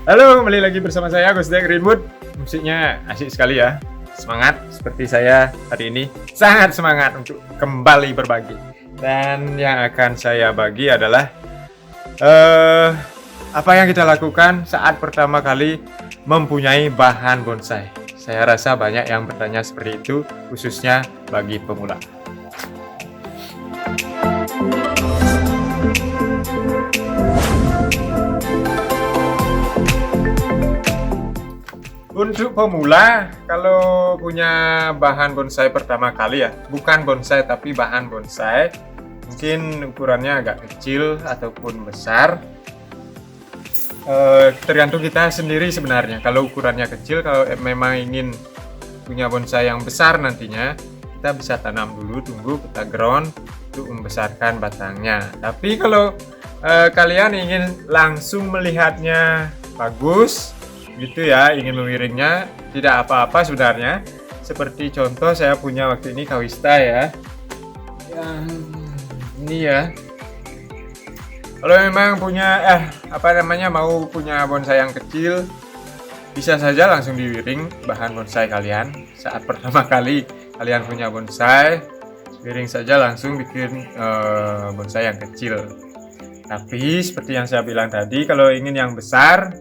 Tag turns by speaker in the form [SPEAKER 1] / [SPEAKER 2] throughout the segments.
[SPEAKER 1] Halo, kembali lagi bersama saya Ghost Greenwood. Musiknya asik sekali ya. Semangat seperti saya hari ini. Sangat semangat untuk kembali berbagi. Dan yang akan saya bagi adalah apa yang kita lakukan saat pertama kali mempunyai bahan bonsai. Saya rasa banyak yang bertanya seperti itu, khususnya bagi pemula. Untuk pemula, kalau punya bahan bonsai pertama kali ya, bukan bonsai tapi bahan bonsai, mungkin ukurannya agak kecil ataupun besar, tergantung kita sendiri sebenarnya. Kalau ukurannya kecil, kalau memang ingin punya bonsai yang besar nantinya, kita bisa tanam dulu, tunggu kita ground untuk membesarkan batangnya. Tapi kalau kalian ingin langsung melihatnya bagus gitu ya, ingin mengiringnya, tidak apa-apa sebenarnya. Seperti contoh saya punya waktu ini kawista ya, yang ini ya. Kalau memang punya mau punya bonsai yang kecil, bisa saja langsung diwiring bahan bonsai kalian. Saat pertama kali kalian punya bonsai, wiring saja langsung bikin bonsai yang kecil. Tapi seperti yang saya bilang tadi, kalau ingin yang besar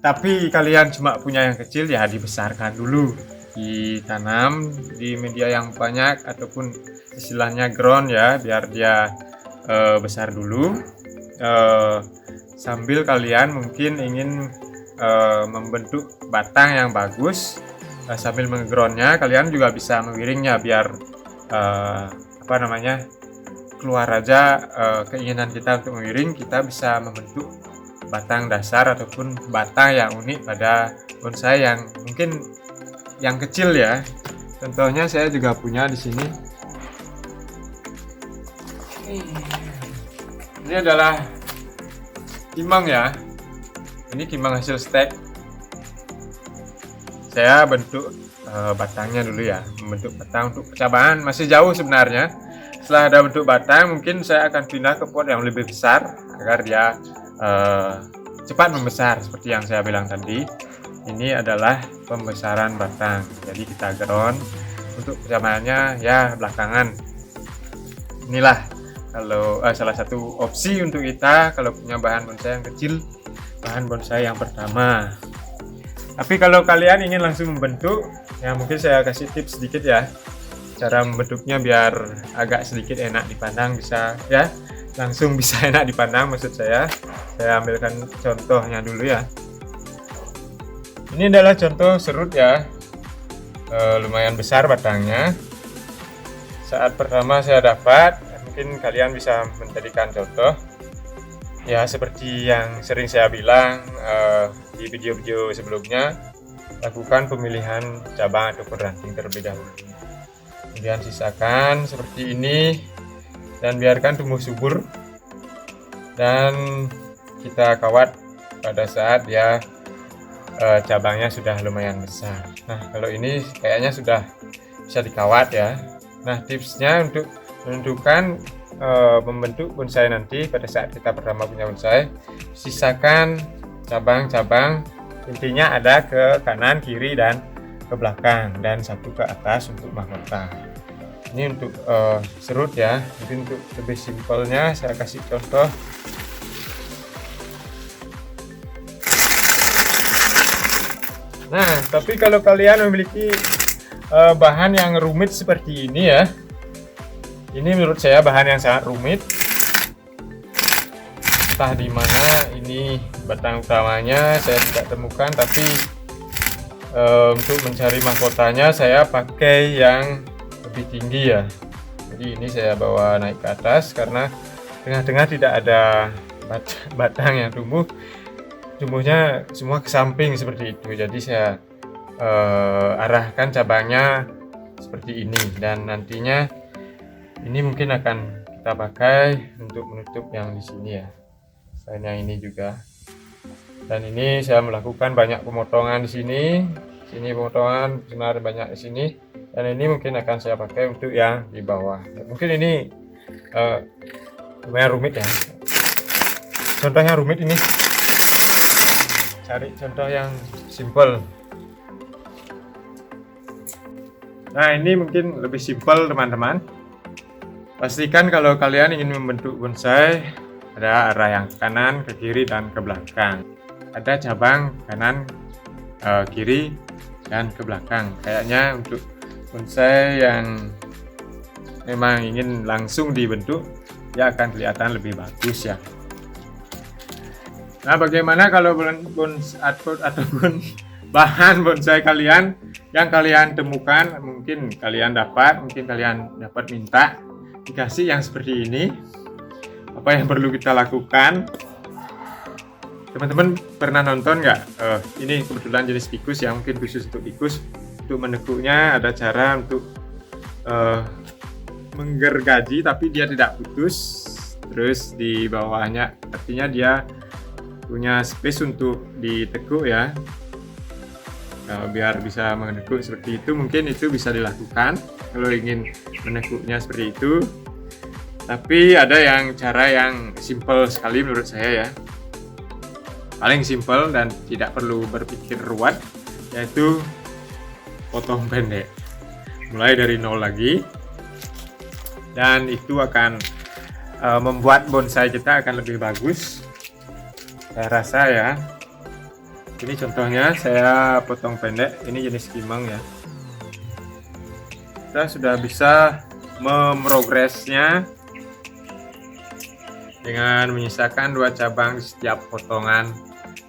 [SPEAKER 1] tapi kalian cuma punya yang kecil, ya dibesarkan dulu, ditanam di media yang banyak ataupun istilahnya ground ya, biar dia besar dulu, sambil kalian mungkin ingin membentuk batang yang bagus, sambil ngegroundnya kalian juga bisa mengiringnya biar keluar aja keinginan kita untuk mengiring, kita bisa membentuk batang dasar ataupun batang yang unik pada bonsai yang mungkin yang kecil ya. Contohnya saya juga punya di sini. Ini adalah kimang ya. Ini kimang hasil stek. Saya bentuk batangnya dulu ya, membentuk batang untuk percabangan masih jauh sebenarnya. Setelah ada bentuk batang, mungkin saya akan pindah ke pot yang lebih besar agar dia cepat membesar. Seperti yang saya bilang tadi, ini adalah pembesaran batang, jadi kita ground untuk percabangannya ya belakangan. Inilah kalau salah satu opsi untuk kita kalau punya bahan bonsai yang kecil, bahan bonsai yang pertama. Tapi kalau kalian ingin langsung membentuk, ya mungkin saya kasih tips sedikit ya, cara membentuknya biar agak sedikit enak dipandang, bisa ya, langsung bisa enak dipandang maksud saya. Saya ambilkan contohnya dulu ya. Ini adalah contoh serut ya, lumayan besar batangnya. Saat pertama saya dapat, mungkin kalian bisa menjadikan contoh ya, seperti yang sering saya bilang di video-video sebelumnya, lakukan pemilihan cabang ataupun ranting terlebih dahulu, kemudian sisakan seperti ini dan biarkan tumbuh subur, dan kita kawat pada saat dia cabangnya sudah lumayan besar. Nah, kalau ini kayaknya sudah bisa dikawat ya. Nah, tipsnya untuk menentukan membentuk bonsai nanti pada saat kita pertama punya bonsai, sisakan cabang-cabang, intinya ada ke kanan, kiri, dan ke belakang, dan satu ke atas untuk mahkota. Ini untuk serut ya. Mungkin untuk lebih simpelnya saya kasih contoh. Nah, tapi kalau kalian memiliki bahan yang rumit seperti ini ya, ini menurut saya bahan yang sangat rumit. Entah di mana ini batang utamanya saya tidak temukan, tapi untuk mencari mahkotanya saya pakai yang lebih tinggi ya. Jadi ini saya bawa naik ke atas karena tengah-tengah tidak ada batang yang tumbuhnya semua ke samping seperti itu. Jadi saya arahkan cabangnya seperti ini, dan nantinya ini mungkin akan kita pakai untuk menutup yang di sini ya, selain yang ini juga. Dan ini saya melakukan banyak pemotongan di sini pemotongan senar banyak di sini, dan ini mungkin akan saya pakai untuk yang di bawah. Mungkin ini lumayan rumit ya, contohnya rumit ini. cari contoh yang simple. Nah, ini mungkin lebih simpel teman-teman. Pastikan kalau kalian ingin membentuk bonsai, ada arah yang ke kanan, ke kiri, dan ke belakang. Ada cabang kanan, kiri, dan ke belakang. Kayaknya untuk bonsai yang memang ingin langsung dibentuk, ya akan kelihatan lebih bagus ya. Nah, bagaimana kalau ataupun bahan bonsai kalian yang kalian temukan, mungkin kalian dapat minta dikasih yang seperti ini. Apa yang perlu kita lakukan? Teman-teman pernah nonton nggak? Ini kebetulan jenis tikus yang mungkin khusus untuk tikus. Untuk menekuknya ada cara untuk menggergaji tapi dia tidak putus. Terus di bawahnya, artinya dia punya space untuk ditekuk ya, biar bisa menekuk seperti itu. Mungkin itu bisa dilakukan kalau ingin menekuknya seperti itu. Tapi ada cara yang simple sekali menurut saya ya, paling simple dan tidak perlu berpikir ruwet, yaitu potong pendek mulai dari nol lagi, dan itu akan membuat bonsai kita akan lebih bagus. Saya rasa ya. Ini contohnya saya potong pendek, ini jenis kimeng ya. Kita sudah bisa memprogresnya dengan menyisakan 2 cabang di setiap potongan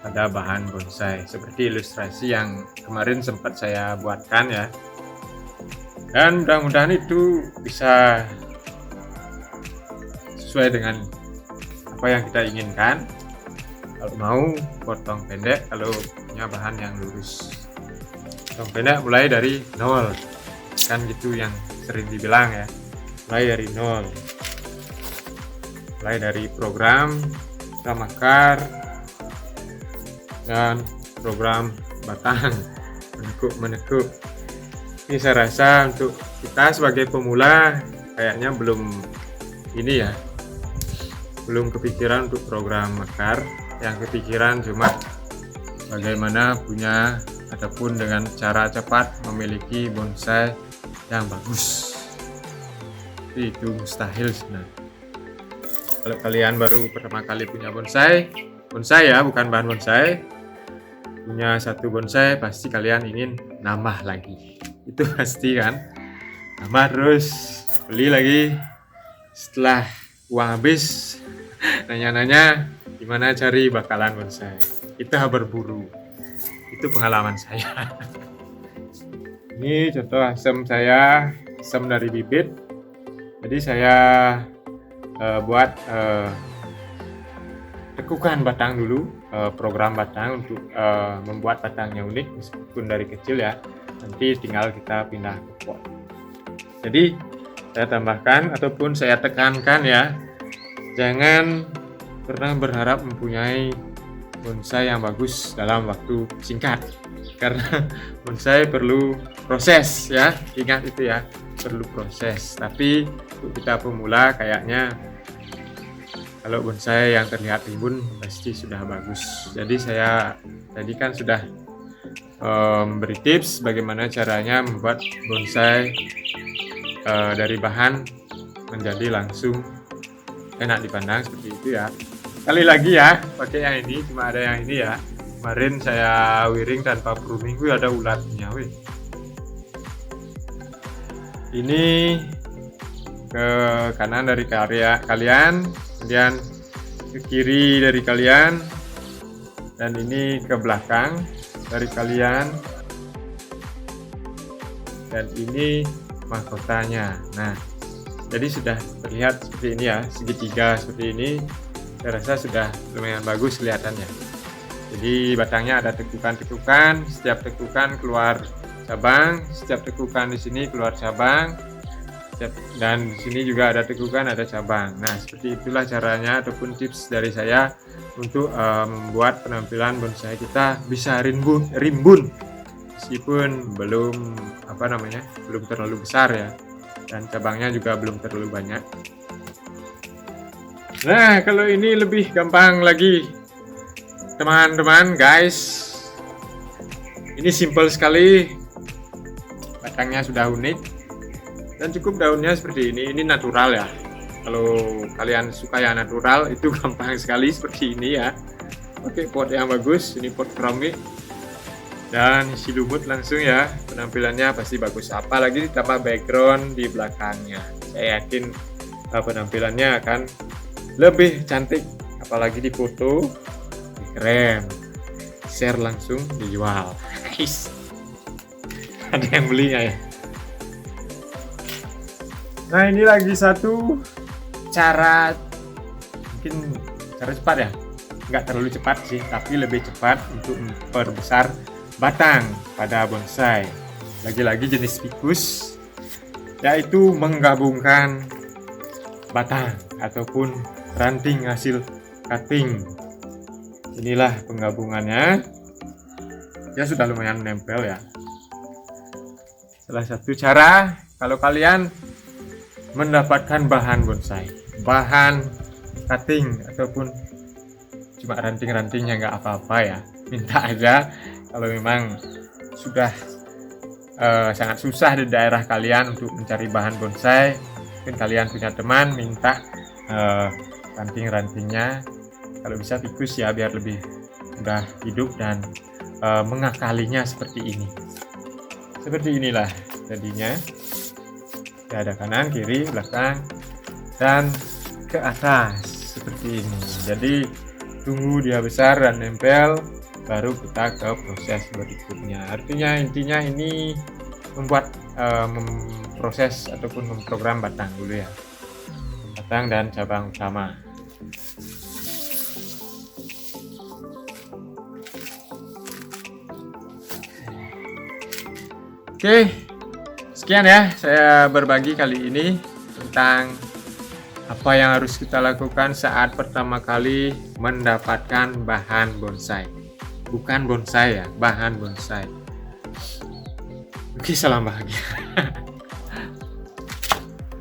[SPEAKER 1] pada bahan bonsai, seperti ilustrasi yang kemarin sempat saya buatkan ya. Dan mudah-mudahan itu bisa sesuai dengan apa yang kita inginkan. Kalau mau potong pendek, kalau punya bahan yang lurus, potong pendek mulai dari nol, kan gitu yang sering dibilang ya, mulai dari nol, mulai dari program makar dan program batang menekuk. Ini saya rasa untuk kita sebagai pemula kayaknya belum kepikiran untuk program makar. Yang kepikiran cuma bagaimana punya ataupun dengan cara cepat memiliki bonsai yang bagus. Itu mustahil sebenarnya. Kalau kalian baru pertama kali punya bonsai ya, bukan bahan bonsai, punya satu bonsai, pasti kalian ingin nambah lagi. Itu pasti kan, nambah terus, beli lagi. Setelah uang habis, nanya-nanya gimana cari bakalan bonsai. Kita berburu. Itu pengalaman saya. Ini contoh asem saya, asem dari bibit. Jadi saya buat tekukan batang dulu, program batang untuk membuat batangnya unik meskipun dari kecil ya. Nanti tinggal kita pindah ke pot. Jadi saya tambahkan ataupun saya tekankan ya, jangan pernah berharap mempunyai bonsai yang bagus dalam waktu singkat, karena bonsai perlu proses ya, ingat itu ya, perlu proses. Tapi untuk kita pemula kayaknya kalau bonsai yang terlihat rimbun pasti sudah bagus. Jadi saya tadi kan sudah memberi tips bagaimana caranya membuat bonsai dari bahan menjadi langsung enak dipandang seperti itu ya. Kali lagi ya, pakai yang ini, cuma ada yang ini ya. Kemarin saya wiring tanpa pruning, ada ulatnya wih. Ini ke kanan dari kalian, kemudian ke kiri dari kalian, dan ini ke belakang dari kalian, dan ini mahkotanya. Nah, jadi sudah terlihat seperti ini ya, segitiga seperti ini. Saya rasa sudah lumayan bagus kelihatannya. Jadi batangnya ada tekukan-tekukan, setiap tekukan keluar cabang, setiap tekukan di sini keluar cabang, dan di sini juga ada tekukan, ada cabang. Nah, seperti itulah caranya ataupun tips dari saya untuk membuat penampilan bonsai kita bisa rimbun meskipun belum terlalu besar ya, dan cabangnya juga belum terlalu banyak. Nah, kalau ini lebih gampang lagi. teman-teman, guys, ini simple sekali, batangnya sudah unik dan cukup daunnya seperti ini natural ya. Kalau kalian suka yang natural itu gampang sekali seperti ini ya. Oke, pot yang bagus, ini pot keramik dan isi lumut langsung ya. Penampilannya pasti bagus, apalagi ditambah background di belakangnya. Saya yakin penampilannya akan lebih cantik, apalagi di foto. Keren, share langsung dijual. Nice. Ada yang belinya ya. Nah, ini lagi satu cara, mungkin cara cepat ya, nggak terlalu cepat sih, tapi lebih cepat untuk memperbesar batang pada bonsai. Lagi-lagi jenis ficus, yaitu menggabungkan batang ataupun ranting hasil cutting. Inilah penggabungannya, ya sudah lumayan menempel ya. Salah satu cara kalau kalian mendapatkan bahan bonsai, bahan cutting ataupun cuma ranting-rantingnya nggak apa-apa ya, minta aja. Kalau memang sudah sangat susah di daerah kalian untuk mencari bahan bonsai, mungkin kalian punya teman minta ranting-rantingnya, kalau bisa ficus ya, biar lebih mudah hidup dan mengakalinya seperti ini. Seperti inilah jadinya. Ada kanan, kiri, belakang, dan ke atas seperti ini. Jadi tunggu dia besar dan nempel, baru kita ke proses berikutnya. Artinya intinya ini membuat memproses ataupun memprogram batang dulu ya, batang dan cabang utama. Oke, sekian ya saya berbagi kali ini tentang apa yang harus kita lakukan saat pertama kali mendapatkan bahan bonsai. Bukan bonsai ya, bahan bonsai. Oke, salam bahagia.